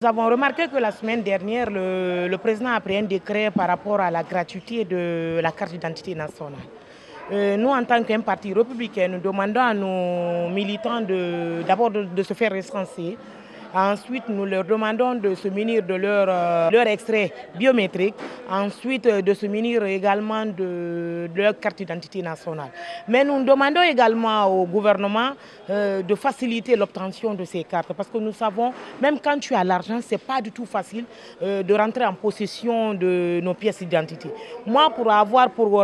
Nous avons remarqué que la semaine dernière, le président a pris un décret par rapport à la gratuité de la carte d'identité nationale. Nous, en tant qu'un parti républicain, nous demandons à nos militants d'abord de se faire recenser. Ensuite, nous leur demandons de se munir de leur extrait biométrique. Ensuite, de se munir également de leur carte d'identité nationale. Mais nous demandons également au gouvernement de faciliter l'obtention de ces cartes. Parce que nous savons, même quand tu as l'argent, ce n'est pas du tout facile de rentrer en possession de nos pièces d'identité. Moi, pour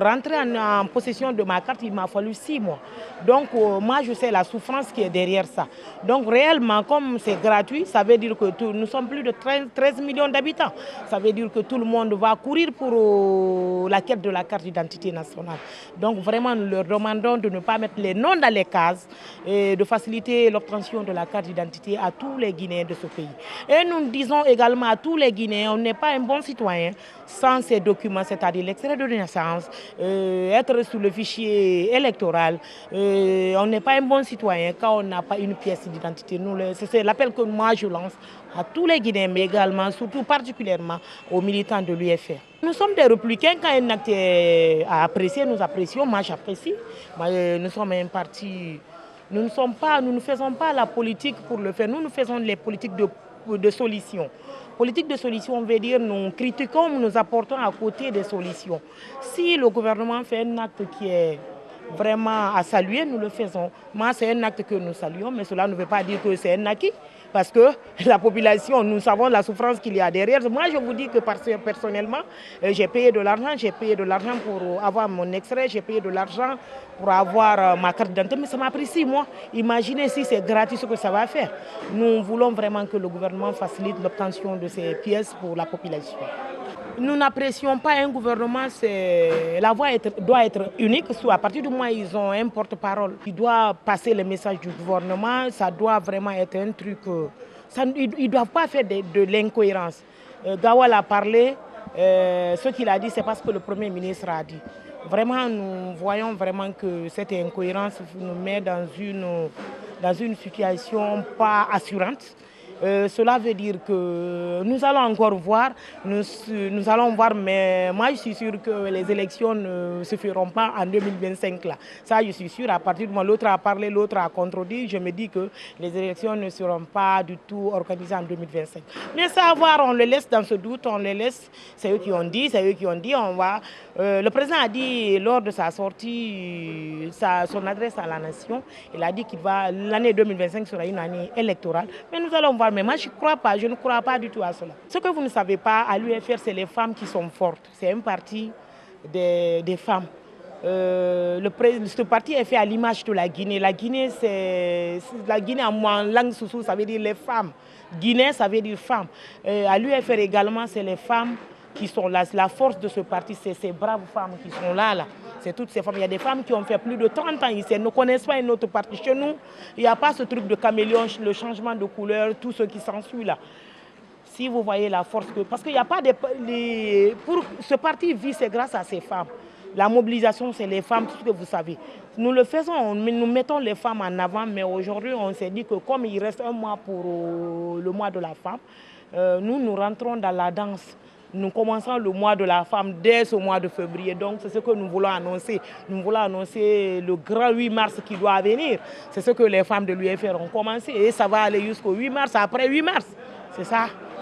rentrer en possession de ma carte, il m'a fallu 6 mois. Donc, moi, je sais la souffrance qui est derrière ça. Donc, réellement, comme c'est gratuit, ça veut dire que nous sommes plus de 13 millions d'habitants. Ça veut dire que tout le monde va courir pour la quête de la carte d'identité nationale. Donc, vraiment, nous leur demandons de ne pas mettre les noms dans les cases et de faciliter l'obtention de la carte d'identité à tous les Guinéens de ce pays. Et nous disons également à tous les Guinéens, on n'est pas un bon citoyen sans ces documents, c'est-à-dire l'extrait de naissance, être sur le fichier électoral. On n'est pas un bon citoyen quand on n'a pas une pièce d'identité. C'est l'appel que moi je lance à tous les Guinéens, mais également, surtout particulièrement aux militants de l'UFR. Nous sommes des républicains. Quand un acte est à apprécier, nous apprécions. Moi, j'apprécie. Nous sommes un parti. Nous ne faisons pas la politique pour le faire. Nous faisons les politiques de solution. Politique de solution veut dire nous critiquons, nous apportons à côté des solutions. Si le gouvernement fait un acte qui est vraiment à saluer, nous le faisons. Moi, c'est un acte que nous saluons, mais cela ne veut pas dire que c'est un acquis. Parce que la population, nous savons la souffrance qu'il y a derrière. Moi, je vous dis que personnellement, j'ai payé de l'argent pour avoir mon extrait, j'ai payé de l'argent pour avoir ma carte d'identité, mais ça m'a pris 6 mois. Imaginez si c'est gratuit ce que ça va faire. Nous voulons vraiment que le gouvernement facilite l'obtention de ces pièces pour la population. Nous n'apprécions pas un gouvernement, la voix doit être unique. À partir du moment où ils ont un porte-parole, il doit passer le message du gouvernement, ça doit vraiment être un truc... ils ne doivent pas faire de l'incohérence. Gawal a parlé, ce qu'il a dit, c'est parce que le Premier ministre a dit. Vraiment, nous voyons vraiment que cette incohérence nous met dans une situation pas assurante. Cela veut dire que nous allons encore voir, nous allons voir, mais moi je suis sûr que les élections ne se feront pas en 2025 là. Ça je suis sûr, à partir du moment où l'autre a parlé, l'autre a contredit, je me dis que les élections ne seront pas du tout organisées en 2025. Mais ça à voir, on le laisse dans ce doute, on le laisse, c'est eux qui ont dit, on va... le président a dit lors de sa sortie, son adresse à la nation, il a dit que l'année 2025 sera une année électorale, mais nous allons voir. Mais moi, je ne crois pas du tout à cela. Ce que vous ne savez pas, à l'UFR, c'est les femmes qui sont fortes. C'est un parti des femmes. Ce parti est fait à l'image de la Guinée. La Guinée en langue soussou, ça veut dire les femmes. Guinée, ça veut dire femmes. À l'UFR également, c'est les femmes qui sont là. La force de ce parti, c'est ces braves femmes qui sont là. C'est toutes ces femmes. Il y a des femmes qui ont fait plus de 30 ans ici. Elles ne connaissent pas une autre partie. Chez nous, il n'y a pas ce truc de caméléon, le changement de couleur, tout ce qui s'ensuit là. Si vous voyez la force que... Parce qu'il n'y a pas pour ce parti vit, c'est grâce à ces femmes. La mobilisation, c'est les femmes, tout ce que vous savez. Nous le faisons, nous mettons les femmes en avant, mais aujourd'hui, on s'est dit que comme il reste un mois pour le mois de la femme, nous rentrons dans la danse. Nous commençons le mois de la femme dès ce mois de février. Donc, c'est ce que nous voulons annoncer. Nous voulons annoncer le grand 8 mars qui doit venir. C'est ce que les femmes de l'UFR ont commencé. Et ça va aller jusqu'au 8 mars, après 8 mars. C'est ça.